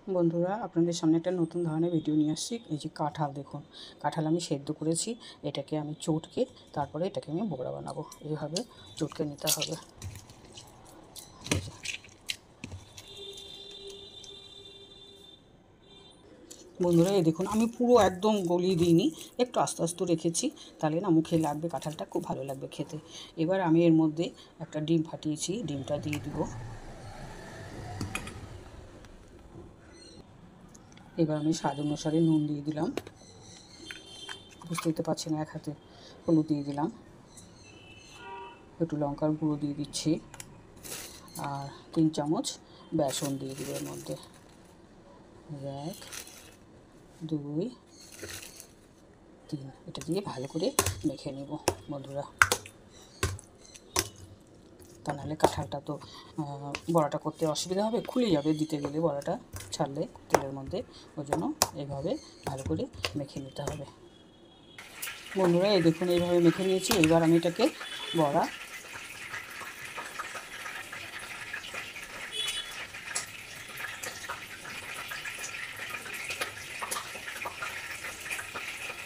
বন্ধুরা, আপনাদের সামনে একটা নতুন ধরনের ভিডিও নিয়ে আসছি। এই যে কাঁঠাল দেখুন, কাঁঠাল আমি সেদ্ধ করেছি। এটাকে আমি চটকে তারপরে এটাকে আমি বড়া বানাবো। এইভাবে চটকে নিতে হবে। বন্ধুরা, এই দেখুন আমি পুরো একদম গলিয়ে দিইনি, একটু আস্তে আস্তে রেখেছি, তাহলে না মুখে লাগবে, কাঁঠালটা খুব ভালো লাগবে খেতে। এবার আমি এর মধ্যে একটা ডিম ফাটিয়েছি, ডিমটা দিয়ে দিব। এবার আমি স্বাদ অনুসারে নুন দিয়ে দিলাম, বুঝতেই তো পারছি না, এক হাতে হলুদ দিয়ে দিলাম, একটু লঙ্কার গুঁড়ো দিয়ে দিচ্ছি, আর 3 চামচ বেসন দিয়ে দিব এর মধ্যে। 1 2 3, এটা দিয়ে ভালো করে মেখে নেব বন্ধুরা। তা নাহলে কাঁঠালটা তো বড়াটা করতে অসুবিধা হবে, খুলে যাবে দিতে গেলে, বড়াটা ছাড়লে তেলের মধ্যে। ওই জন্য এইভাবে ভালো করে মেখে নিতে হবে বন্ধুরা। এই দেখুন এইভাবে মেখে নিয়েছি। এবার আমি এটাকে বড়া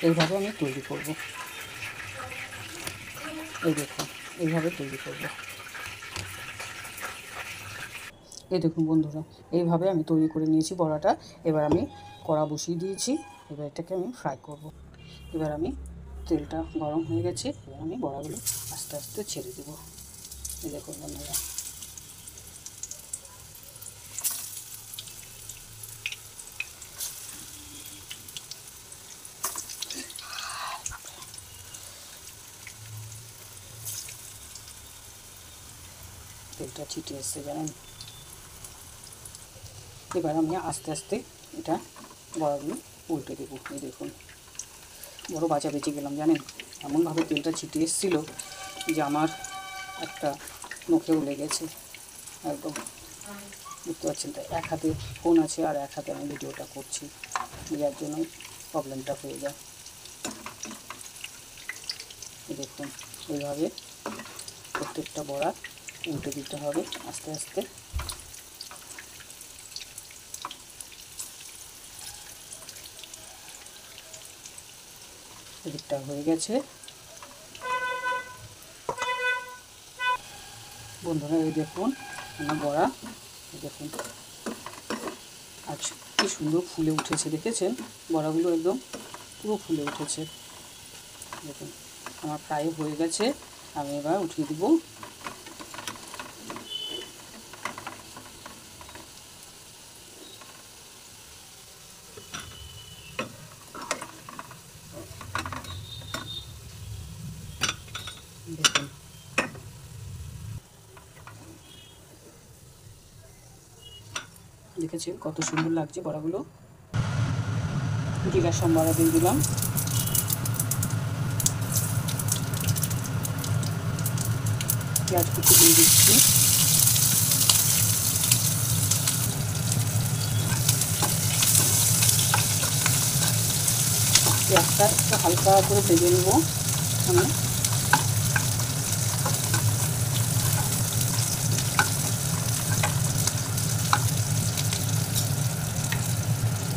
এইভাবে আমি তৈরি করব। এই দেখুন এইভাবে তৈরি করব। এই দেখুন বন্ধুরা, এইভাবে আমি তৈরি করে নিয়েছি বড়াটা। এবার আমি কড়া বসিয়ে দিয়েছি, এবার এটাকে আমি ফ্রাই করব। এবার আমি তেলটা গরম হয়ে গেছে, এবার আমি বড়াগুলো আস্তে আস্তে ছেড়ে দেবো। এই দেখুন বন্ধুরা, তেলটা ছিটে এসছে জানেন। এবার আমি আস্তে আস্তে এটা বড়াগুলো উল্টে দেবো। এই দেখুন বড় বাঁচা বেঁচে গেলাম জানেন, এমনভাবে তেলটা ছিটে এসেছিলো যে আমার একটা মুখেও লেগেছে একদম, বুঝতে পারছেন। তাই এক হাতে ফোন আছে আর এক হাতে আমি ভিডিওটা করছি, যার জন্য প্রবলেমটা হয়ে যায়। দেখুন এইভাবে প্রত্যেকটা বড়া উল্টে দিতে হবে আস্তে আস্তে। এদিকটা হয়ে গেছে বন্ধুরা। এই দেখুন আমার বড়া, দেখুন আজ কি সুন্দর ফুলে উঠেছে, দেখেছেন বড়াগুলো একদম পুরো ফুলে উঠেছে। দেখুন আমার প্রায় হয়ে গেছে, আমি এবার উঠিয়ে দিব। দেখুন দেখেছেন কত সুন্দর লাগছে বড়াগুলো। জিরা সম্বারা দিয়ে দিলাম, পেঁয়াজ কুচি দিয়ে দিচ্ছি, পেঁয়াজটা একটু হালকা করে ভেজে নেব আমি।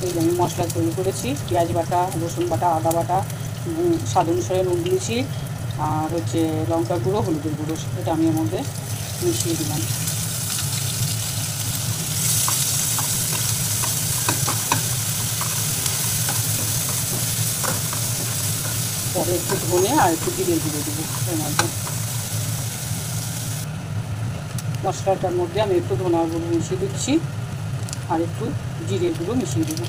এই যে আমি মশলা তৈরি করেছি, পেঁয়াজ বাটা, রসুন বাটা, আদা বাটা, স্বাদ অনুসারে নুন দিয়েছি, আর হচ্ছে লঙ্কার গুঁড়ো, হলুদের গুঁড়ো, এটা আমি এর মধ্যে মিশিয়ে দিলাম। পরে একটু ধনে আর একটু জিরে গুঁড়ো দেবো এর মধ্যে। মশলাটার মধ্যে আমি একটু ধনার গুঁড়ো মিশিয়ে দিচ্ছি আর একটু জিরের গুঁড়ো মিশিয়ে দেবো।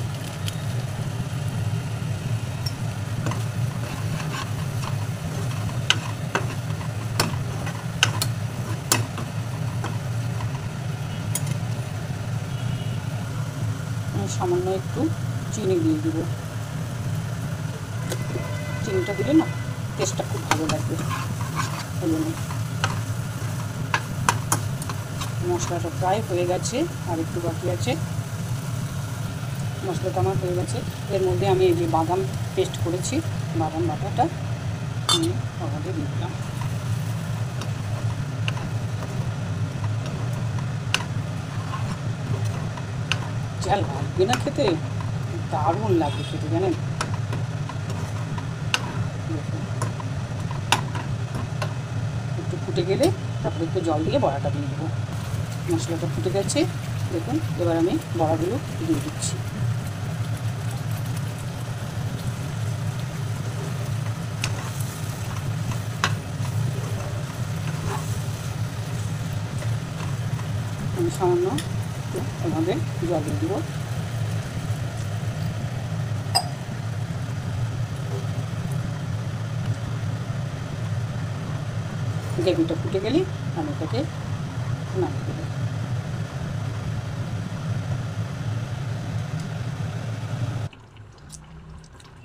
সামান্য একটু চিনি দিয়ে দেব, চিনিটা দিলে না টেস্টটা খুব ভালো লাগবে। ওই জন্য মশলাটা প্রায় হয়ে গেছে, আর একটু বাকি আছে। মশলাটা আমার হয়ে গেছে, এর মধ্যে আমি এই যে বাদাম পেস্ট করেছি, বাদাম বাটাটা আমি ওর মধ্যে দিয়ে দিলাম। যা লাগবে না খেতে, দারুণ লাগবে খেতে জানেন। দেখুন একটু ফুটে গেলে তারপরে একটু জল দিয়ে বড়াটা দিয়ে দেবো। মশলাটা ফুটে গেছে দেখুন, এবার আমি বড়াগুলো দিয়ে দিচ্ছি। আমি সামান্য এর মধ্যে জল দিয়ে দেবো। গ্রেভিটা ফুটে গেলে আমি এটাকে নামিয়ে দেবো।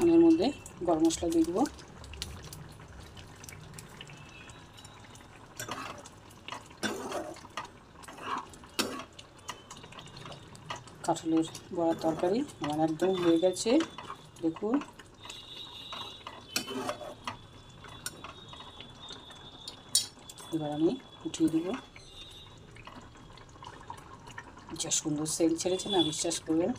আমি এর মধ্যে গরম মশলা দিয়ে দেবো। কাঁঠালের বড়ার তরকারি আমার একদম হয়ে গেছে দেখুন। এবার আমি উঠিয়ে দেবো। যা সুন্দর সেন্ট ছেড়েছে না, বিশ্বাস করবেন।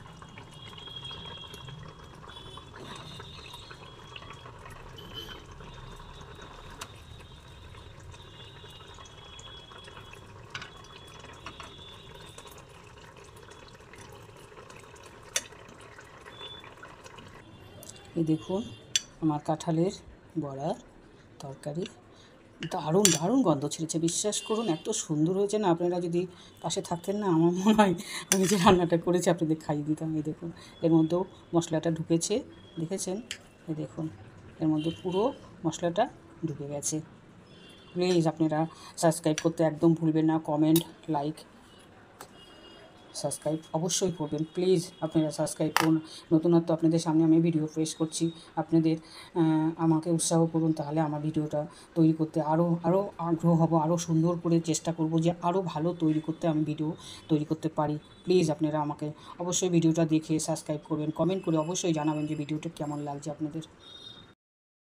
এই দেখুন আমার কাঁঠালের বড়ার তরকারি দারুণ দারুণ গন্ধ ছেড়েছে, বিশ্বাস করুন। এত সুন্দর হয়েছে না, আপনারা যদি পাশে থাকতেন না, আমার মনে হয় আমি যে রান্নাটা করেছি আপনাদের খাইয়ে দিতাম। এই দেখুন এর মধ্যেও মশলাটা ঢুকেছে, দেখেছেন? এই দেখুন এর মধ্যে পুরো মশলাটা ঢুকে গেছে। প্লিজ আপনারা সাবস্ক্রাইব করতে একদম ভুলবেন না। কমেন্ট, লাইক, সাবস্ক্রাইব অবশ্যই করবেন। প্লিজ আপনারা সাবস্ক্রাইব করুন। নতুনত্ব আপনাদের সামনে আমি ভিডিও পেশ করছি, আপনাদের আমাকে উৎসাহ করুন, তাহলে আমার ভিডিওটা তৈরি করতে আরও আগ্রহ হব, আরও সুন্দর করে চেষ্টা করব যে আরও ভালো তৈরি করতে, আমি ভিডিও তৈরি করতে পারি। প্লিজ আপনারা আমাকে অবশ্যই ভিডিওটা দেখে সাবস্ক্রাইব করবেন, কমেন্ট করে অবশ্যই জানাবেন যে ভিডিওটা কেমন লাগছে আপনাদের।